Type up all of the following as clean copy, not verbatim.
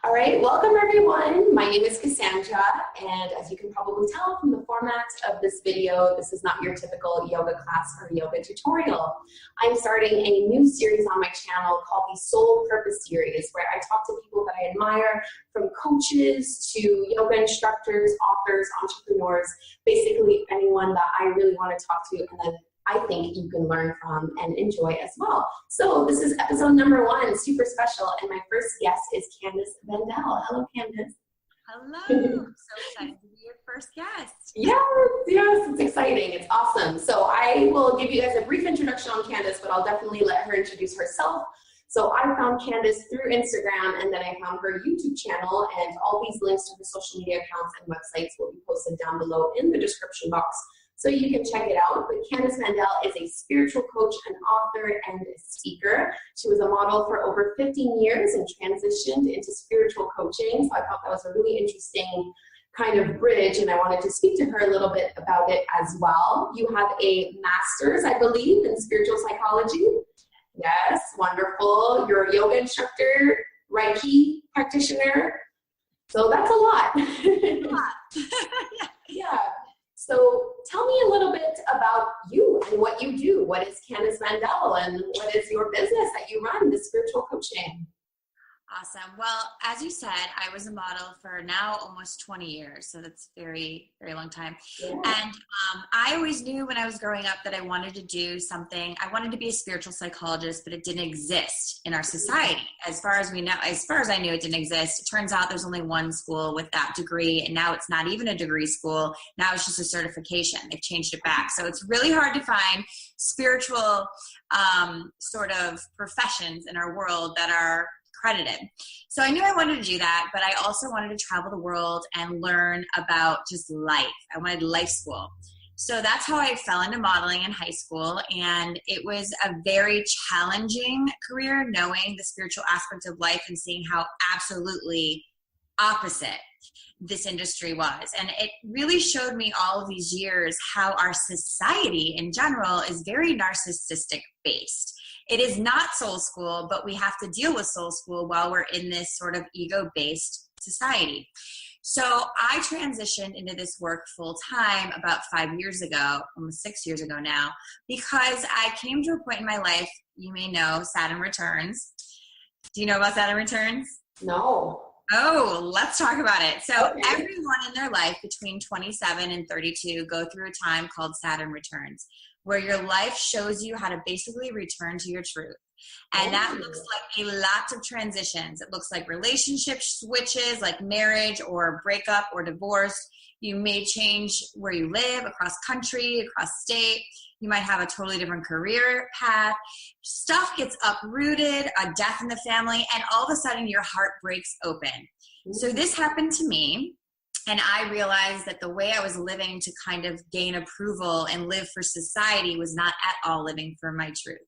All right, welcome everyone. My name is Cassandra, and as you can probably tell from the format of this video, this is not your typical yoga class or yoga tutorial. I'm starting a new series on my channel called the Soul Purpose Series, where I talk to people that I admire, from coaches to yoga instructors, authors, entrepreneurs, basically anyone that I really want to talk to and that I think you can learn from and enjoy as well. So this is episode number 1, super special, and my first guest is Candace Van Dell. Hello, Candace. Hello. I'm so excited to be your first guest. Yes, it's exciting. It's awesome. So I will give you guys a brief introduction on Candace, but I'll definitely let her introduce herself. So I found Candace through Instagram, and then I found her YouTube channel, and all these links to her social media accounts and websites will be posted down below in the description box, so you can check it out. But Candace Van Dell is a spiritual coach, an author, and a speaker. She was a model for over 15 years and transitioned into spiritual coaching. So I thought that was a really interesting kind of bridge, and I wanted to speak to her a little bit about it as well. You have a master's, I believe, in spiritual psychology. Yes, wonderful. You're a yoga instructor, Reiki practitioner. So that's a lot. Yeah. So tell me a little bit about you and what you do. What is Candace Van Dell, and what is your business that you run, the spiritual coaching? Awesome. Well, as you said, I was a model for now almost 20 years. So that's very, very long time. Yeah. And I always knew when I was growing up that I wanted to do something. I wanted to be a spiritual psychologist, but it didn't exist in our society. As far as I knew, it didn't exist. It turns out there's only one school with that degree. And now it's not even a degree school. Now it's just a certification. They've changed it back. So it's really hard to find spiritual sort of professions in our world that are credited. So I knew I wanted to do that, but I also wanted to travel the world and learn about just life. I wanted life school. So that's how I fell into modeling in high school. And it was a very challenging career, knowing the spiritual aspect of life and seeing how absolutely opposite this industry was. And it really showed me all of these years how our society in general is very narcissistic based. It is not soul school, but we have to deal with soul school while we're in this sort of ego-based society. So I transitioned into this work full time about 5 years ago, almost 6 years ago now, because I came to a point in my life, you may know, Saturn returns. Do you know about Saturn returns? No. Oh, let's talk about it. So everyone in their life between 27 and 32 go through a time called Saturn returns, where your life shows you how to basically return to your truth. And that looks like a lot of transitions. It looks like relationship switches, like marriage or breakup or divorce. You may change where you live, across country, across state. You might have a totally different career path. Stuff gets uprooted, a death in the family, and all of a sudden your heart breaks open. So this happened to me. And I realized that the way I was living to kind of gain approval and live for society was not at all living for my truth.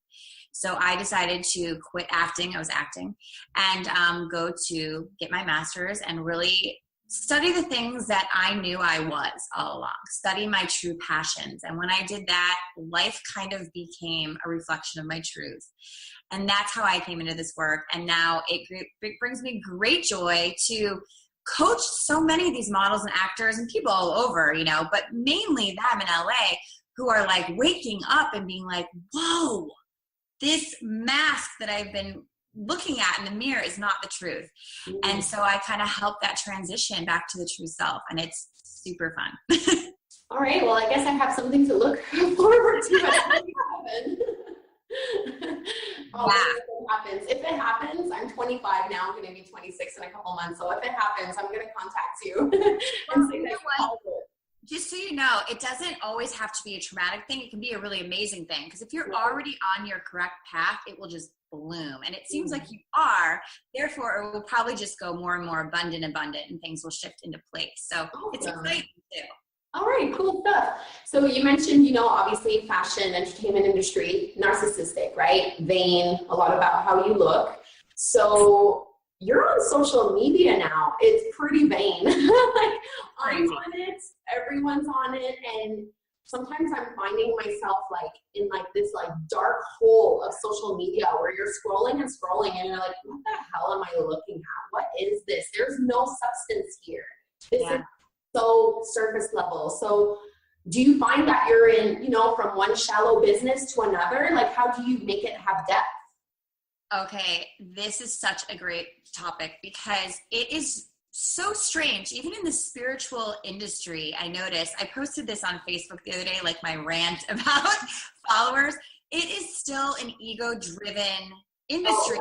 So I decided to quit acting. I was acting, and go to get my master's and really study the things that I knew I was all along, study my true passions. And when I did that, life kind of became a reflection of my truth. And that's how I came into this work. And now it brings me great joy to coach so many of these models and actors and people all over, but mainly them in LA who are like waking up and being like, whoa, this mask that I've been looking at in the mirror is not the truth. And so I kind of help that transition back to the true self, and it's super fun. All right, well, I guess I have something to look forward to. If it happens, I'm 25 now. I'm going to be 26 in a couple months. So if it happens, I'm going to contact you and say that. Just so you know, it doesn't always have to be a traumatic thing. It can be a really amazing thing. Because if you're already on your correct path, it will just bloom. And it seems like you are. Therefore, it will probably just go more and more abundant, and things will shift into place. So it's exciting too. All right, cool stuff. So you mentioned, obviously fashion, entertainment industry, narcissistic, right? Vain, a lot about how you look. So you're on social media now. It's pretty vain. Like, I'm on it, everyone's on it, and sometimes I'm finding myself like in like this like dark hole of social media where you're scrolling and scrolling and you're like, what the hell am I looking at what is this? There's no substance here. This Yeah. is so surface level. So do you find that you're in, you know, from one shallow business to another? Like, how do you make it have depth? Okay, this is such a great topic because it is so strange. Even in the spiritual industry, I noticed, I posted this on Facebook the other day, like my rant about followers. It is still an ego-driven industry,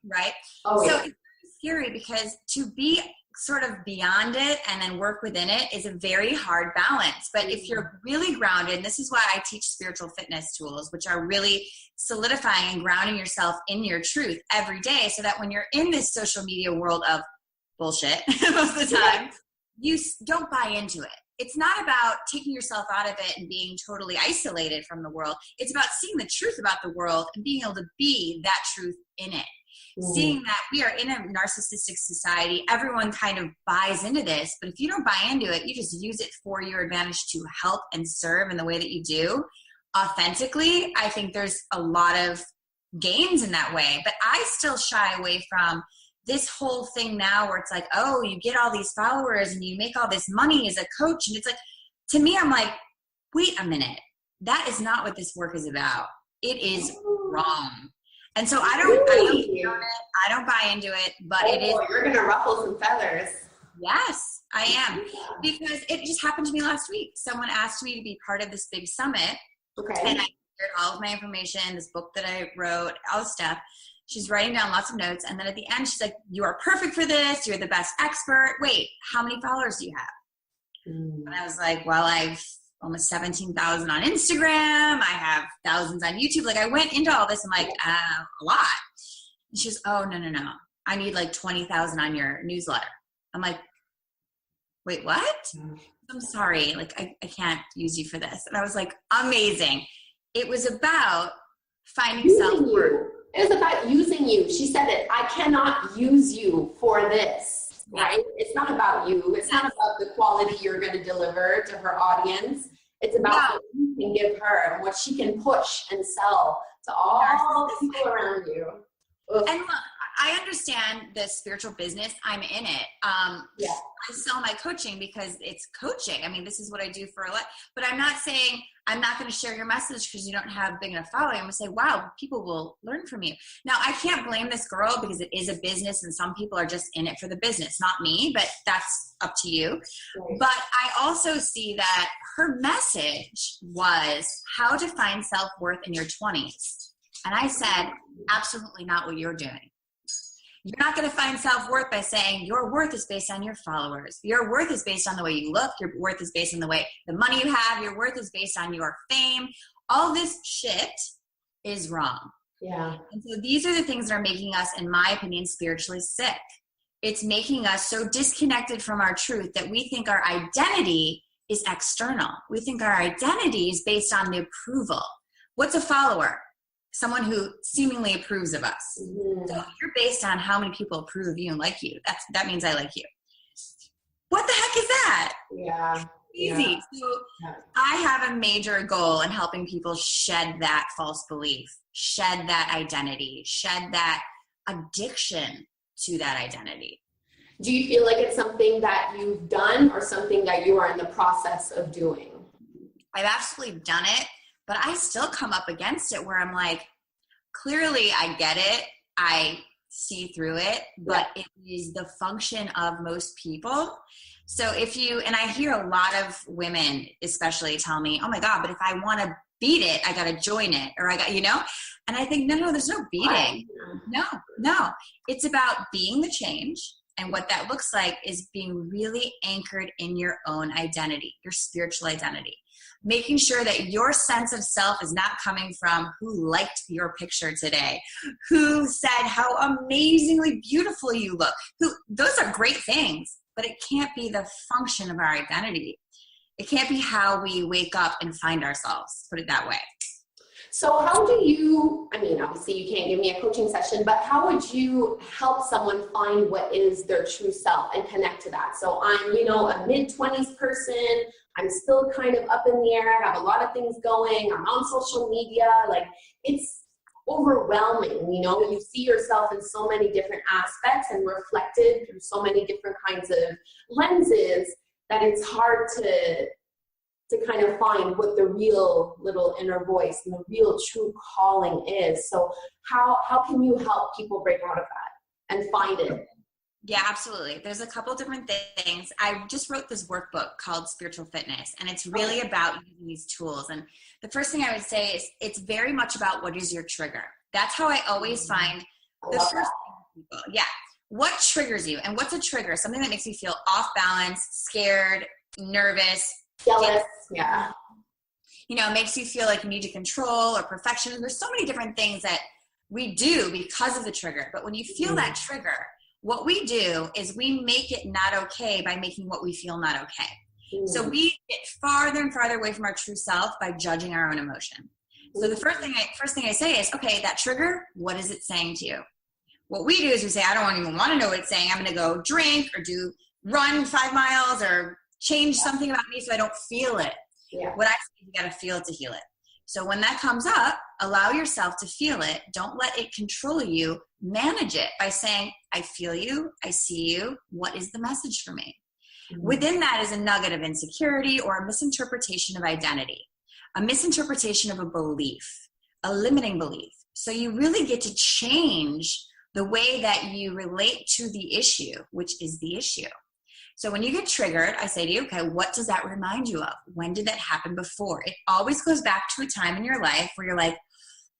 right? Oh, So yeah. it's very scary because to be sort of beyond it and then work within it is a very hard balance. But if you're really grounded, and this is why I teach spiritual fitness tools, which are really solidifying and grounding yourself in your truth every day, so that when you're in this social media world of bullshit most of the time, you don't buy into it. It's not about taking yourself out of it and being totally isolated from the world. It's about seeing the truth about the world and being able to be that truth in it. Seeing that we are in a narcissistic society, everyone kind of buys into this, but if you don't buy into it, you just use it for your advantage to help and serve in the way that you do authentically. I think there's a lot of gains in that way, but I still shy away from this whole thing now where it's like, oh, you get all these followers and you make all this money as a coach. And it's like, to me, I'm like, wait a minute. That is not what this work is about. It is wrong. And so I don't buy into it, but it is. You're going to ruffle some feathers. Yes, I am. Because it just happened to me last week. Someone asked me to be part of this big summit. Okay. And I shared all of my information, this book that I wrote, all the stuff. She's writing down lots of notes. And then at the end, she's like, you are perfect for this. You're the best expert. Wait, how many followers do you have? And I was like, well, I've almost 17,000 on Instagram. I have thousands on YouTube. Like I went into all this. I'm like, a lot. And she goes, oh, no. I need like 20,000 on your newsletter. I'm like, wait, what? I'm sorry. Like I can't use you for this. And I was like, amazing. It was about finding self-worth. It was about using you. She said it. I cannot use you for this, right? It's not about you. It's not about the quality you're going to deliver to her audience. It's about what you can give her and what she can push and sell to all the people around you. Ugh. And look, I understand the spiritual business. I'm in it. I sell my coaching because it's coaching. I mean, this is what I do for a lot. But I'm not saying I'm not going to share your message because you don't have big enough following. I'm going to say, wow, people will learn from you. Now, I can't blame this girl because it is a business and some people are just in it for the business. Not me, but that's up to you. Right. But I also see that her message was how to find self-worth in your 20s. And I said, absolutely not what you're doing. You're not going to find self-worth by saying your worth is based on your followers. Your worth is based on the way you look. Your worth is based on the way the money you have. Your worth is based on your fame. All this shit is wrong. Yeah. And so these are the things that are making us, in my opinion, spiritually sick. It's making us so disconnected from our truth that we think our identity is external. We think our identity is based on the approval. What's a follower? Someone who seemingly approves of us. Mm-hmm. So if you're based on how many people approve of you and like you, that means I like you. What the heck is that? Yeah. Easy. Yeah. So I have a major goal in helping people shed that false belief, shed that identity, shed that addiction to that identity. Do you feel like it's something that you've done or something that you are in the process of doing? I've absolutely done it. But I still come up against it where I'm like, clearly I get it. I see through it, but it is the function of most people. So and I hear a lot of women especially tell me, oh my God, but if I want to beat it, I got to join it or and I think, no, there's no beating. No. It's about being the change. And what that looks like is being really anchored in your own identity, your spiritual identity. Making sure that your sense of self is not coming from who liked your picture today, who said how amazingly beautiful you look. Those are great things, but it can't be the function of our identity. It can't be how we wake up and find ourselves, put it that way. So how do you, obviously you can't give me a coaching session, but how would you help someone find what is their true self and connect to that? So I'm, a mid-20s person. I'm still kind of up in the air. I have a lot of things going. I'm on social media. Like it's overwhelming. You know, you see yourself in so many different aspects and reflected through so many different kinds of lenses that it's hard to kind of find what the real little inner voice and the real true calling is. So how can you help people break out of that and find it? Yeah, absolutely. There's a couple different things. I just wrote this workbook called Spiritual Fitness, and it's really about using these tools. And the first thing I would say is it's very much about what is your trigger. That's how I always find the first thing people. Yeah. What triggers you? And what's a trigger? Something that makes you feel off balance, scared, nervous, jealous. Yeah. You know, it makes you feel like you need to control or perfection. There's so many different things that we do because of the trigger. But when you feel that trigger, what we do is we make it not okay by making what we feel not okay. So we get farther and farther away from our true self by judging our own emotion. So the first thing I say is, okay, that trigger, what is it saying to you? What we do is we say, I don't even want to know what it's saying. I'm going to go drink or run 5 miles or change something about me so I don't feel it. Yeah. What I say, you got to feel it to heal it. So when that comes up, allow yourself to feel it. Don't let it control you. Manage it by saying, I feel you. I see you. What is the message for me? Within that is a nugget of insecurity or a misinterpretation of identity, a misinterpretation of a belief, a limiting belief. So you really get to change the way that you relate to the issue, which is the issue. So when you get triggered, I say to you, okay, what does that remind you of? When did that happen before? It always goes back to a time in your life where you're like,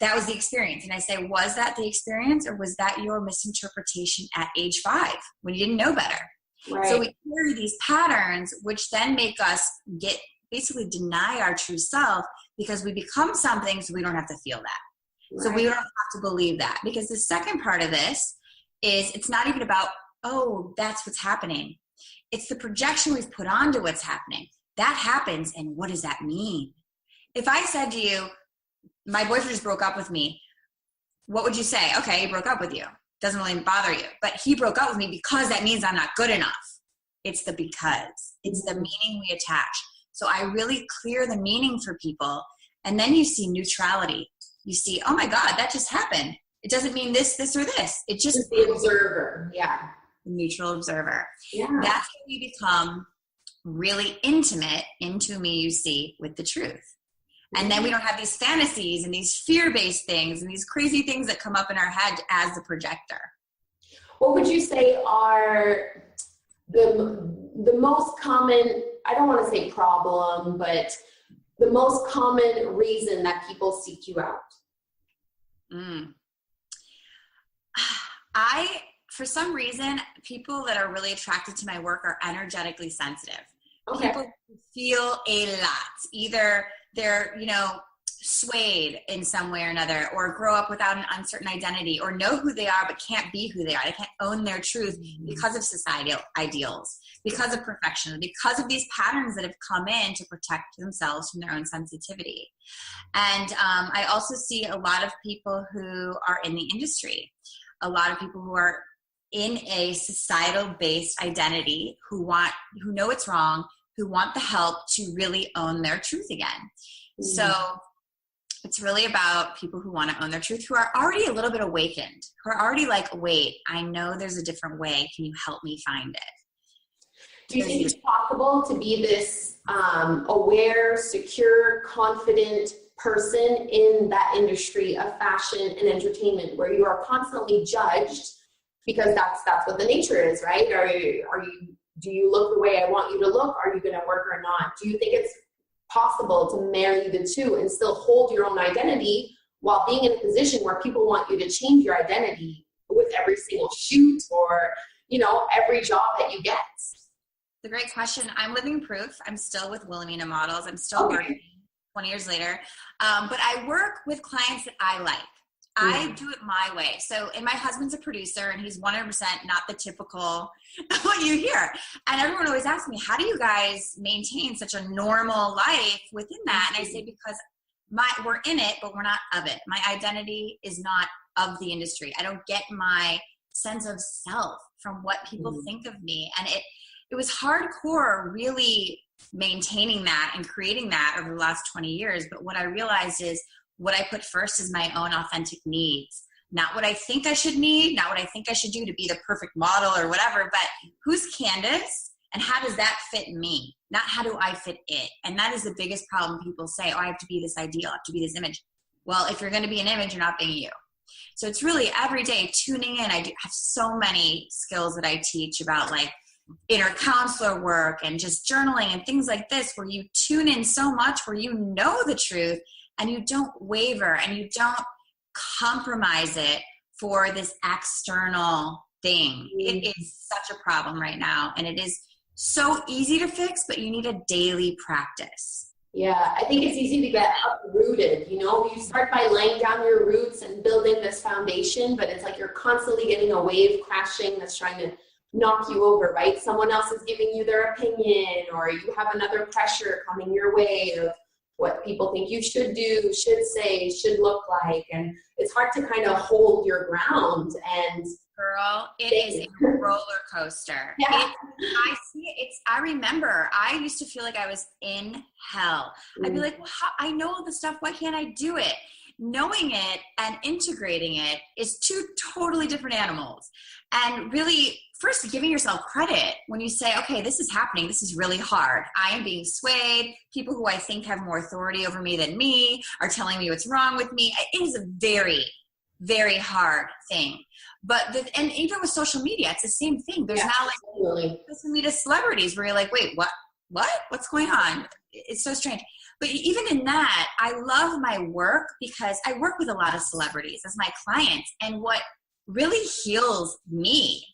that was the experience. And I say, was that the experience or was that your misinterpretation at age 5 when you didn't know better? Right. So we carry these patterns, which then make us basically deny our true self because we become something so we don't have to feel that. Right. So we don't have to believe that. Because the second part of this is it's not even about, oh, that's what's happening. It's the projection we've put onto what's happening. That happens, and what does that mean? If I said to you, my boyfriend just broke up with me, what would you say? Okay, he broke up with you. Doesn't really bother you. But he broke up with me because that means I'm not good enough. It's the because. It's the meaning we attach. So I really clear the meaning for people, and then you see neutrality. You see, oh my God, that just happened. It doesn't mean this, this, or this. It just the observer. Yeah. The neutral observer. Yeah. That's when we become really intimate into me, you see, with the truth. And then we don't have these fantasies and these fear-based things and these crazy things that come up in our head as the projector. What would you say are the most common, I don't want to say problem, but the most common reason that people seek you out? For some reason, people that are really attracted to my work are energetically sensitive. Okay. People feel a lot. Either they're, swayed in some way or another, or grow up without an uncertain identity, or know who they are but can't be who they are. They can't own their truth because of societal ideals, because of perfection, because of these patterns that have come in to protect themselves from their own sensitivity. And I also see a lot of people who are in the industry, a lot of people who are in a societal-based identity, who know it's wrong, who want the help to really own their truth again. So it's really about people who want to own their truth, who are already a little bit awakened, who are already like, wait, I know there's a different way. Can you help me find it? Do you think it's possible to be this aware, secure, confident person in that industry of fashion and entertainment where you are constantly judged because that's what the nature is, right? Do you look the way I want you to look? Are you going to work or not? Do you think it's possible to marry the two and still hold your own identity while being in a position where people want you to change your identity with every single shoot or, every job that you get? It's a great question. I'm living proof. I'm still with Wilhelmina Models. I'm still working 20 years later. But I work with clients that I like. I do it my way. And my husband's a producer, and he's 100% not the typical what you hear. And everyone always asks me, how do you guys maintain such a normal life within that? And I say, because we're in it, but we're not of it. My identity is not of the industry. I don't get my sense of self from what people think of me. And it was hardcore really maintaining that and creating that over the last 20 years. But what I realized is what I put first is my own authentic needs, not what I think I should need, not what I think I should do to be the perfect model or whatever, but who's Candace and how does that fit me? Not how do I fit it? And that is the biggest problem. People say, oh, I have to be this ideal, I have to be this image. Well, if you're going to be an image, you're not being you. So it's really every day tuning in. I do have so many skills that I teach about, like inner counselor work and just journaling and things like this, where you tune in so much, where you know the truth and you don't waver and you don't compromise it for this external thing. It is such a problem right now, and it is so easy to fix, but you need a daily practice. Yeah, I think it's easy to get uprooted. You know, you start by laying down your roots and building this foundation, but it's like you're constantly getting a wave crashing that's trying to knock you over, right? Someone else is giving you their opinion, or you have another pressure coming your way of what people think you should do, should say, should look like. And it's hard to kind of hold your ground. And girl, it is a roller coaster. Yeah. I see it. I remember I used to feel like I was in hell. I'd be like, well, I know all this stuff. Why can't I do it? Knowing it and integrating it is two totally different animals. And really, first, giving yourself credit when you say, okay, this is happening. This is really hard. I am being swayed. People who I think have more authority over me than me are telling me what's wrong with me. It is a very, very hard thing. But and even with social media, it's the same thing. There's now like social media celebrities where you're like, wait, what's going on? It's so strange. But even in that, I love my work because I work with a lot of celebrities as my clients. And what really heals me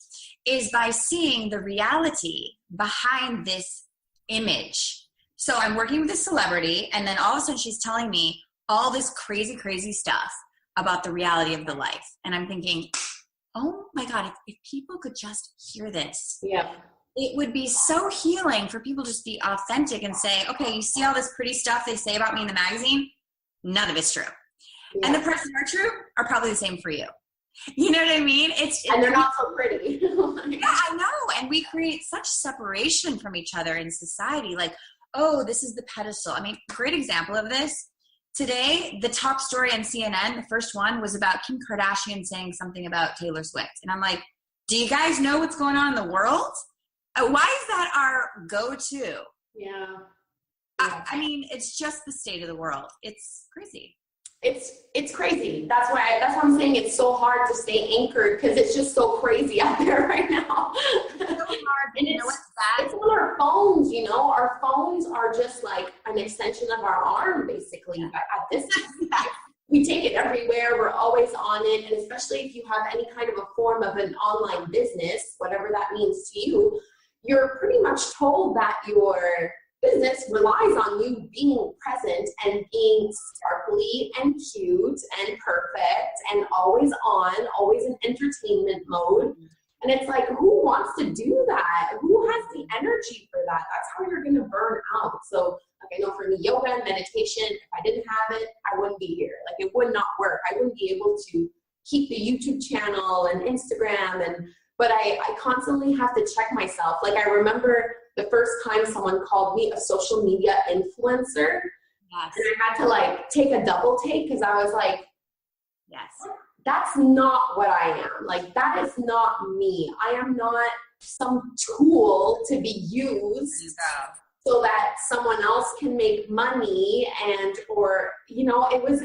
is by seeing the reality behind this image. So I'm working with a celebrity, and then all of a sudden she's telling me all this crazy, crazy stuff about the reality of the life. And I'm thinking, oh my God, if people could just hear this, it would be so healing for people to just be authentic and say, okay, you see all this pretty stuff they say about me in the magazine? None of it's true. Yeah. And the parts that are true are probably the same for you. You know what I mean? And they're not so pretty. Yeah, I know. And we create such separation from each other in society. Like, oh, this is the pedestal. I mean, great example of this. Today, the top story on CNN, the first one, was about Kim Kardashian saying something about Taylor Swift. And I'm like, do you guys know what's going on in the world? Why is that our go-to? Yeah. I mean, it's just the state of the world. It's crazy. It's crazy. That's why I'm saying it's so hard to stay anchored, because it's just so crazy out there right now. It's so hard. And it's on our phones, you know. Our phones are just like an extension of our arm, basically. Yeah. At this time, we take it everywhere. We're always on it. And especially if you have any kind of a form of an online business, whatever that means to you, you're pretty much told that your business relies on you being present and being sparkly and cute and perfect and always on, always in entertainment mode. And it's like, who wants to do that? Who has the energy for that? That's how you're going to burn out. So, like, I know for me, yoga and meditation, if I didn't have it, I wouldn't be here. Like, it would not work. I wouldn't be able to keep the YouTube channel and Instagram. But I constantly have to check myself. Like, I remember the first time someone called me a social media influencer. Yes. And I had to like take a double take, because I was like, yes, that's not what I am. Like, that is not me. I am not some tool to be used so that someone else can make money or, you know, it's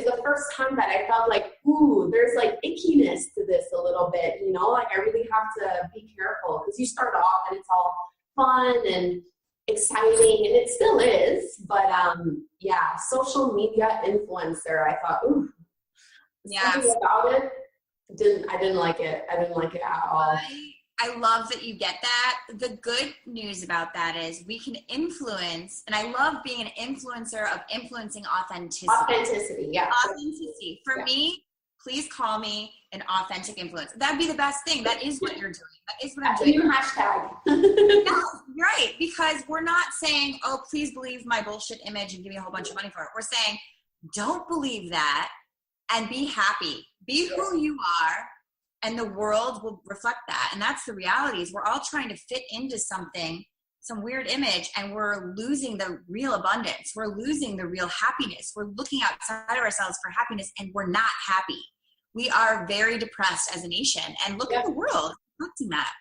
the first time that I felt like, ooh, there's like ickiness to this a little bit, you know, like I really have to be careful, because you start off and it's all fun and exciting, and it still is, but yeah, social media influencer, I thought, ooh, something about it, I didn't like it. I didn't like it at all. I love that you get that. The good news about that is we can influence, and I love being an influencer of influencing authenticity. Authenticity, yeah. Authenticity. For me, please call me an authentic influencer. That'd be the best thing. That is what you're doing. That is what I'm doing. New hashtag. No, right. Because we're not saying, oh, please believe my bullshit image and give me a whole bunch of money for it. We're saying, don't believe that and be happy. Be who you are, and the world will reflect that. And that's the reality, is we're all trying to fit into something some weird image, and we're losing the real abundance. We're losing the real happiness. We're looking outside of ourselves for happiness, and we're not happy. We are very depressed as a nation, and look at the world reflecting that.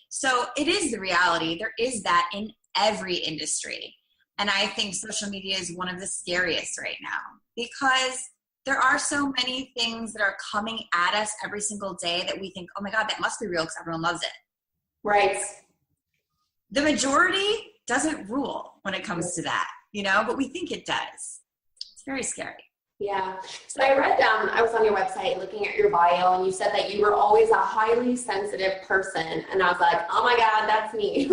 So it is the reality. There is that in every industry. And I think social media is one of the scariest right now, because there are so many things that are coming at us every single day that we think, oh my God, that must be real because everyone loves it. Right. The majority doesn't rule when it comes to that, but we think it does. It's very scary. Yeah. So I read I was on your website looking at your bio, and you said that you were always a highly sensitive person. And I was like, oh my God, that's me.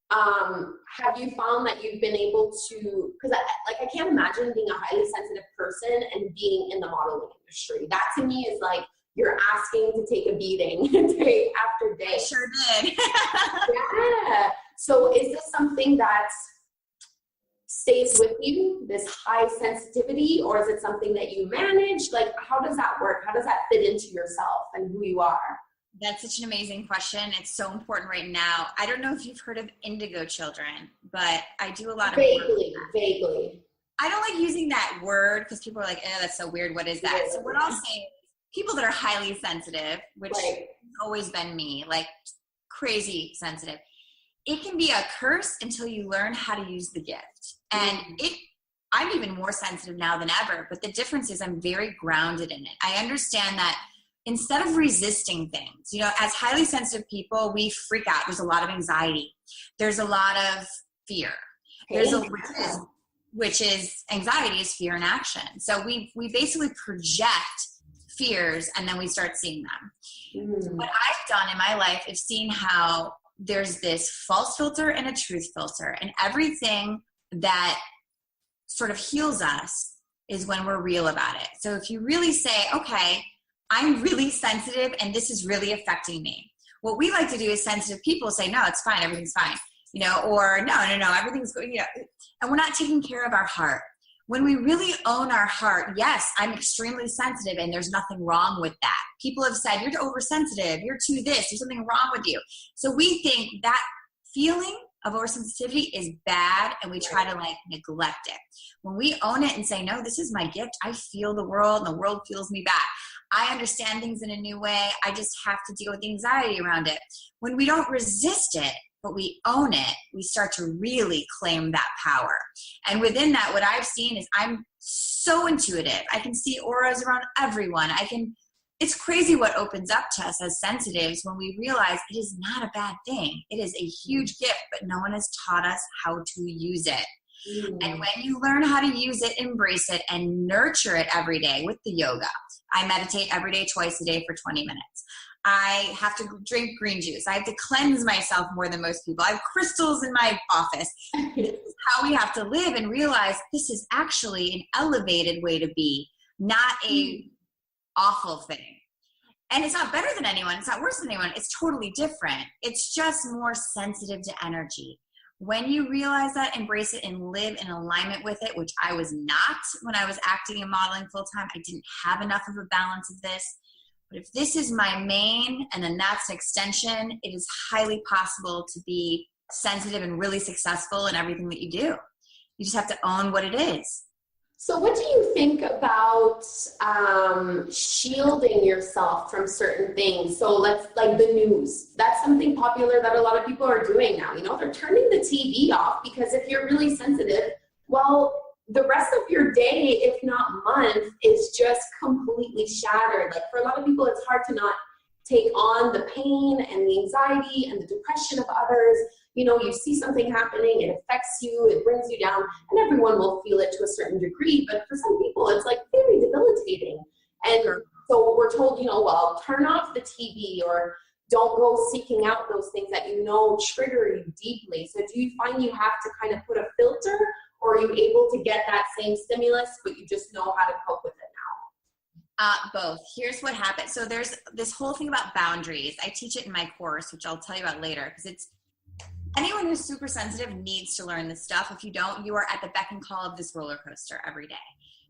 Have you found that you've been able to, because I can't imagine being a highly sensitive person and being in the modeling industry. That to me is like, you're asking to take a beating day after day. I sure did. Yeah. So is this something that stays with you, this high sensitivity, or is it something that you manage? Like, how does that work? How does that fit into yourself and who you are? That's such an amazing question. It's so important right now. I don't know if you've heard of indigo children, but I do a lot of Vaguely. I don't like using that word because people are like, that's so weird. What is that? So what I'll say is people that are highly sensitive, which has always been me, like crazy sensitive, it can be a curse until you learn how to use the gift. And I'm even more sensitive now than ever, but the difference is I'm very grounded in it. I understand that instead of resisting things, as highly sensitive people, we freak out. There's a lot of anxiety. There's a lot of fear. Which is anxiety is fear in action. So we basically project fears and then we start seeing them. So what I've done in my life is seen how there's this false filter and a truth filter, and everything that sort of heals us is when we're real about it. So if you really say, okay, I'm really sensitive and this is really affecting me. What we like to do is sensitive people say, no, it's fine. Everything's fine. Or no, everything's good. And we're not taking care of our heart. When we really own our heart, yes, I'm extremely sensitive and there's nothing wrong with that. People have said, you're oversensitive, you're too this, there's something wrong with you. So we think that feeling of oversensitivity is bad and we try to neglect it. When we own it and say, no, this is my gift. I feel the world and the world feels me back. I understand things in a new way. I just have to deal with the anxiety around it. When we don't resist it, but we own it, we start to really claim that power. And within that, what I've seen is I'm so intuitive. I can see auras around everyone. It's crazy what opens up to us as sensitives when we realize it is not a bad thing. It is a huge gift, but no one has taught us how to use it. And when you learn how to use it, embrace it, and nurture it every day with the yoga. I meditate every day, twice a day for 20 minutes. I have to drink green juice. I have to cleanse myself more than most people. I have crystals in my office. This is how we have to live and realize this is actually an elevated way to be, not a awful thing. And it's not better than anyone. It's not worse than anyone. It's totally different. It's just more sensitive to energy. When you realize that, embrace it, and live in alignment with it, which I was not when I was acting and modeling full time. I didn't have enough of a balance of this. But if this is my main and then that's an extension, it is highly possible to be sensitive and really successful in everything that you do. You just have to own what it is. So what do you think about shielding yourself from certain things? So like the news. That's something popular that a lot of people are doing now. They're turning the TV off because if you're really sensitive, well, the rest of your day, if not month, is just completely shattered. Like for a lot of people, it's hard to not take on the pain and the anxiety and the depression of others. You see something happening, it affects you, it brings you down, and everyone will feel it to a certain degree. But for some people, it's like very debilitating. And so we're told, well, turn off the TV or don't go seeking out those things that trigger you deeply. So do you find you have to kind of put a filter, or are you able to get that same stimulus, but you just know how to cope with it now? Both. Here's what happens. So there's this whole thing about boundaries. I teach it in my course, which I'll tell you about later, because anyone who's super sensitive needs to learn this stuff. If you don't, you are at the beck and call of this roller coaster every day.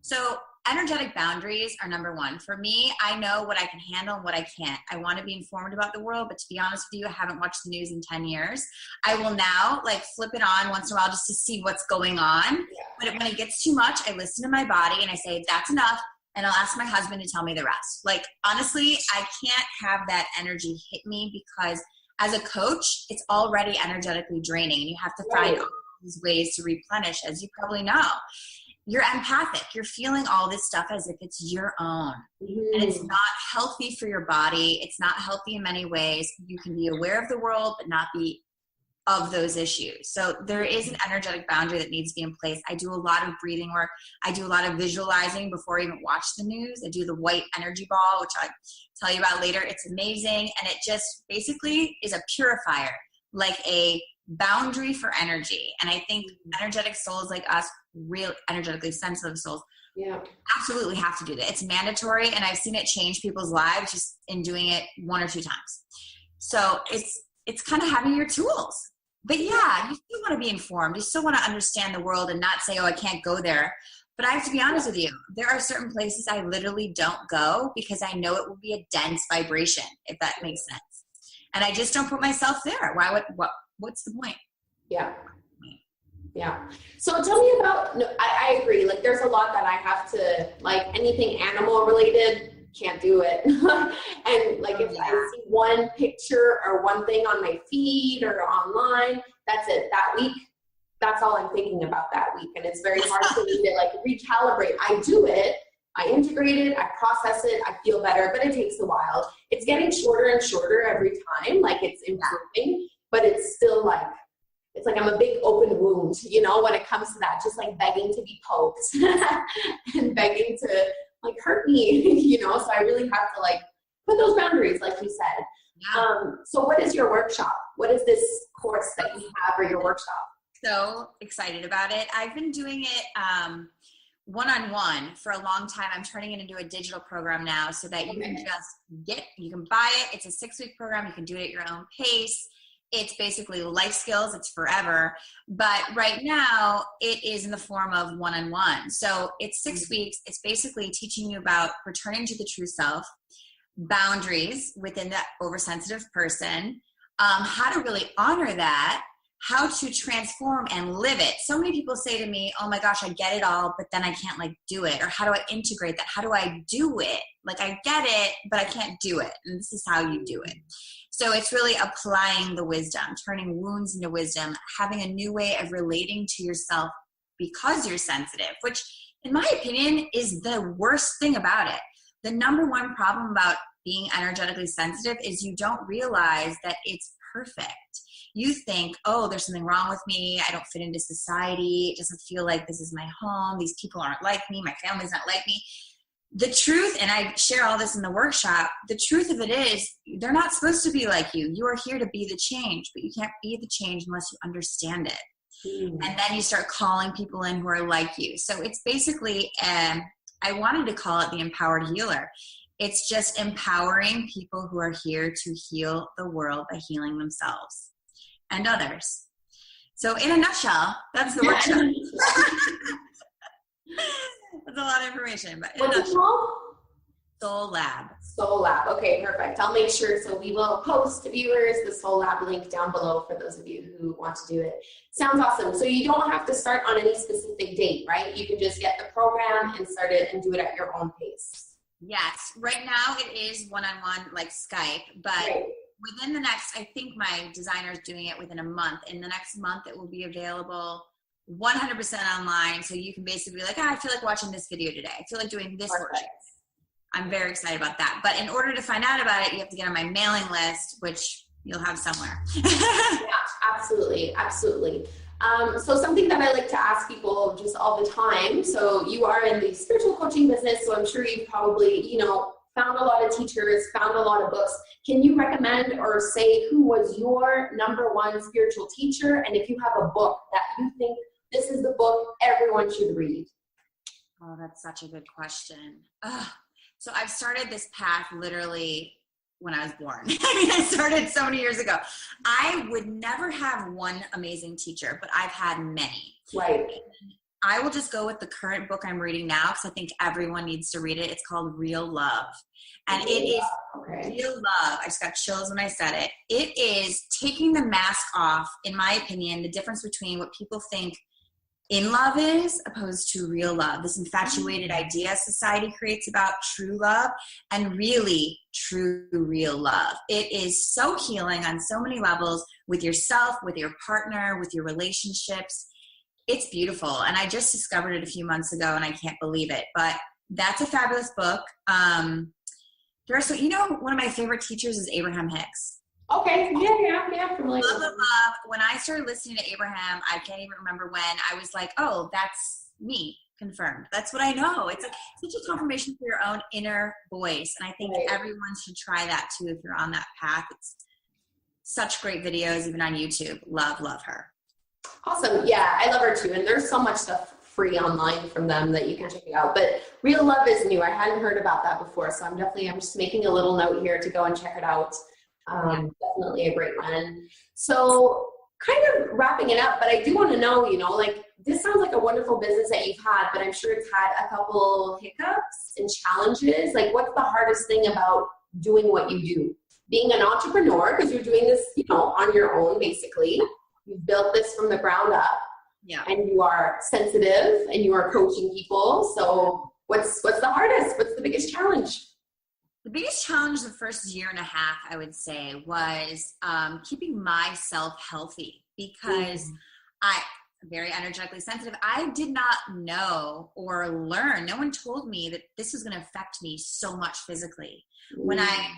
So energetic boundaries are number one. For me, I know what I can handle and what I can't. I want to be informed about the world, but to be honest with you, I haven't watched the news in 10 years. I will now like flip it on once in a while just to see what's going on. Yeah. But when it gets too much, I listen to my body and I say, that's enough. And I'll ask my husband to tell me the rest. Like, honestly, I can't have that energy hit me because as a coach, it's already energetically draining. And you have to find all these ways to replenish, as you probably know. You're empathic. You're feeling all this stuff as if it's your own. And it's not healthy for your body. It's not healthy in many ways. You can be aware of the world, but not be of those issues. So there is an energetic boundary that needs to be in place. I do a lot of breathing work. I do a lot of visualizing before I even watch the news. I do the white energy ball, which I'll tell you about later. It's amazing. And it just basically is a purifier, like a boundary for energy. And I think energetic souls like us, real energetically sensitive souls, absolutely have to do that. It's mandatory, and I've seen it change people's lives just in doing it 1 or 2 times. So it's kind of having your tools. But yeah, you still want to be informed. You still want to understand the world and not say, oh, I can't go there. But I have to be honest with you. There are certain places I literally don't go because I know it will be a dense vibration, if that makes sense. And I just don't put myself there. What's the point? Yeah. So tell me about, I agree. Like there's a lot that I have to, like anything animal related, can't do it. And like if I see one picture or one thing on my feed or online, that's it. That week, that's all I'm thinking about that week. And it's very hard for me to like recalibrate. I do it, I integrate it, I process it, I feel better, but it takes a while. It's getting shorter and shorter every time. Like it's improving, but it's still like, it's like I'm a big open wound, you know, when it comes to that, just like begging to be poked and begging to like hurt me, you know, so I really have to like put those boundaries, like you said. So what is your workshop? What is this course that you have for your workshop? So excited about it. I've been doing it one-on-one for a long time. I'm turning it into a digital program now so that you can just you can buy it. It's a 6-week program. You can do it at your own pace. It's basically life skills. It's forever. But right now it is in the form of one-on-one. So it's 6 weeks. It's basically teaching you about returning to the true self, boundaries within that oversensitive person, how to really honor that, how to transform and live it. So many people say to me, oh my gosh, I get it all, but then I can't like do it. Or how do I integrate that? How do I do it? Like I get it, but I can't do it. And this is how you do it. So it's really applying the wisdom, turning wounds into wisdom, having a new way of relating to yourself because you're sensitive, which in my opinion is the worst thing about it. The number one problem about being energetically sensitive is you don't realize that it's perfect. You think, oh, there's something wrong with me. I don't fit into society. It doesn't feel like this is my home. These people aren't like me. My family's not like me. The truth, and I share all this in the workshop, the truth of it is they're not supposed to be like you. You are here to be the change, but you can't be the change unless you understand it. And then you start calling people in who are like you. So it's basically, I wanted to call it the empowered healer. It's just empowering people who are here to heal the world by healing themselves and others. So in a nutshell, that's the workshop. That's a lot of information. But what's it called? Soul Lab. Soul Lab. Okay, perfect. I'll make sure. So we will post to viewers the Soul Lab link down below for those of you who want to do it. Sounds awesome. So you don't have to start on any specific date, right? You can just get the program and start it and do it at your own pace. Yes. Right now it is one-on-one like Skype, but within the next, I think my designer is doing it within a month. In the next month, it will be available 100% online. So you can basically be like, I feel like watching this video today. I feel like doing this worksheet. I'm very excited about that. But in order to find out about it, you have to get on my mailing list, which you'll have somewhere. Yeah, absolutely. Absolutely. So something that I like to ask people just all the time. So you are in the spiritual coaching business. So I'm sure you've probably, you know, found a lot of teachers, found a lot of books. Can you recommend or say who was your number one spiritual teacher? And if you have a book that you think this is the book everyone should read. Oh, that's such a good question. So I've started this path literally when I was born. I mean, I started so many years ago. I would never have one amazing teacher, but I've had many. Right. I will just go with the current book I'm reading now because I think everyone needs to read it. It's called Real Love. And it is real love. I just got chills when I said it. It is taking the mask off, in my opinion, the difference between what people think in love is opposed to real love. This infatuated idea society creates about true love and really true real love. It is so healing on so many levels with yourself, with your partner, with your relationships. It's beautiful. And I just discovered it a few months ago and I can't believe it. But that's a fabulous book. So, one of my favorite teachers is Abraham Hicks. Okay. Yeah. Familiar. Love. When I started listening to Abraham, I can't even remember when, I was like, oh, that's me, confirmed. That's what I know. It's like such a confirmation for your own inner voice. And I think everyone should try that too if you're on that path. It's such great videos, even on YouTube. Love her. Awesome. Yeah, I love her too. And there's so much stuff free online from them that you can check it out. But Real Love is new. I hadn't heard about that before. So I'm just making a little note here to go and check it out. Definitely a great one. So kind of wrapping it up, but I do want to know, this sounds like a wonderful business that you've had, but I'm sure it's had a couple hiccups and challenges. Like, what's the hardest thing about doing what you do? Being an entrepreneur, because you're doing this, on your own, basically. You've built this from the ground up. Yeah. And you are sensitive and you are coaching people. So what's the hardest? What's the biggest challenge? The biggest challenge the first year and a half, I would say, was keeping myself healthy because I'm very energetically sensitive. I did not know or learn. No one told me that this was going to affect me so much physically. When I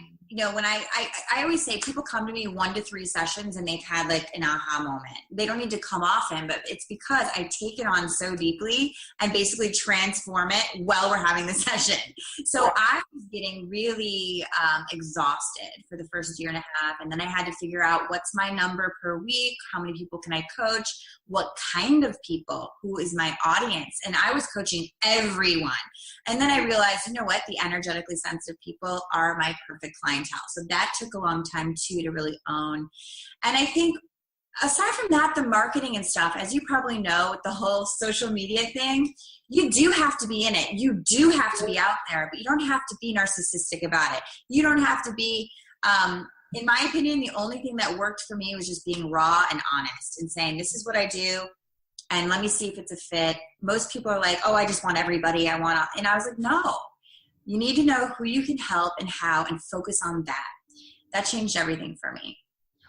always say people come to me 1 to 3 sessions and they've had like an aha moment. They don't need to come often, but it's because I take it on so deeply and basically transform it while we're having the session. So I was getting really exhausted for the first year and a half. And then I had to figure out what's my number per week? How many people can I coach? What kind of people? Who is my audience? And I was coaching everyone. And then I realized, the energetically sensitive people are my perfect clientele. So that took a long time too to really own. And I think aside from that, the marketing and stuff, as you probably know, with the whole social media thing, you do have to be in it. You do have to be out there, but you don't have to be narcissistic about it. You don't have to be, in my opinion, the only thing that worked for me was just being raw and honest and saying, this is what I do. And let me see if it's a fit. Most people are like, oh, I just want everybody I want. And I was like, no, you need to know who you can help and how and focus on that. That changed everything for me.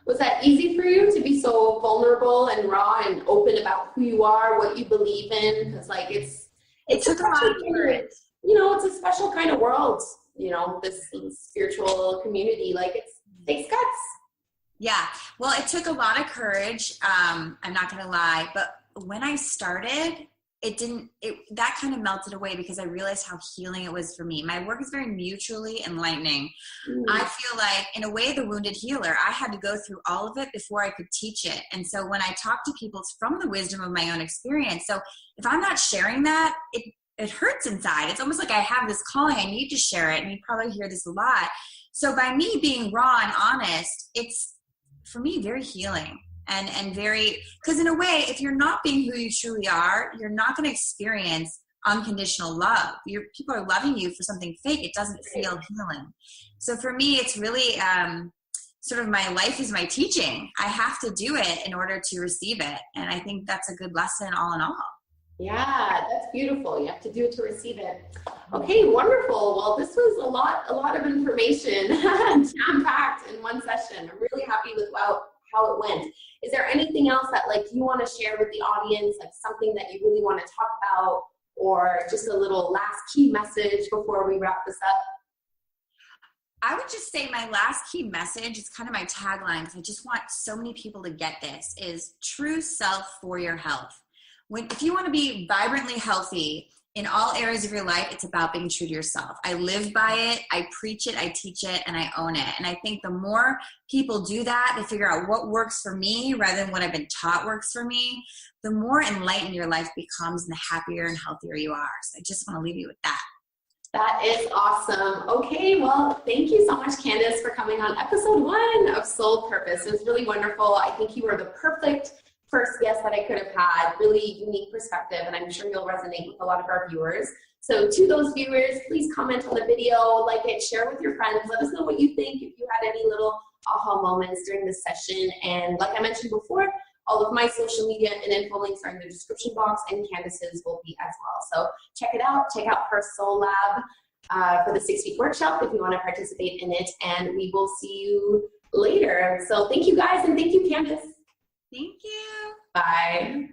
Was that easy for you to be so vulnerable and raw and open about who you are, what you believe in? Because it took a lot of courage. It's a special kind of world, this spiritual community. It takes guts. Yeah. Well, it took a lot of courage. I'm not going to lie, but when I started, that kind of melted away because I realized how healing it was for me. My work is very mutually enlightening. I feel like, in a way, the wounded healer, I had to go through all of it before I could teach it. And so when I talk to people, it's from the wisdom of my own experience. So if I'm not sharing that, it hurts inside. It's almost like I have this calling. I need to share it. And you probably hear this a lot. So by me being raw and honest, it's, for me, very healing. And very, because in a way, if you're not being who you truly are, you're not going to experience unconditional love. People are loving you for something fake. It doesn't feel healing. So for me, it's really sort of my life is my teaching. I have to do it in order to receive it. And I think that's a good lesson all in all. Yeah, that's beautiful. You have to do it to receive it. Okay, wonderful. Well, this was a lot of information jam-packed in one session. I'm really happy with how it went. Is there anything else that you want to share with the audience, something that you really want to talk about, or just a little last key message before we wrap this up? I would just say my last key message, it's kind of my tagline because I just want so many people to get this, is true self for your health. If you want to be vibrantly healthy in all areas of your life, it's about being true to yourself. I live by it, I preach it, I teach it, and I own it. And I think the more people do that, they figure out what works for me rather than what I've been taught works for me, the more enlightened your life becomes and the happier and healthier you are. So I just want to leave you with that. That is awesome. Okay, well, thank you so much, Candace, for coming on episode 1 of Soul Purpose. It was really wonderful. I think you were the perfect first guest that I could have had, really unique perspective, and I'm sure you'll resonate with a lot of our viewers. So to those viewers, please comment on the video, like it, share with your friends, let us know what you think, if you had any little aha moments during this session. And like I mentioned before, all of my social media and info links are in the description box, and Candace's will be as well. So check it out. Check out her Soul Lab for the 6-week workshop if you want to participate in it, and we will see you later. So thank you guys, and thank you, Candace. Thank you. Bye.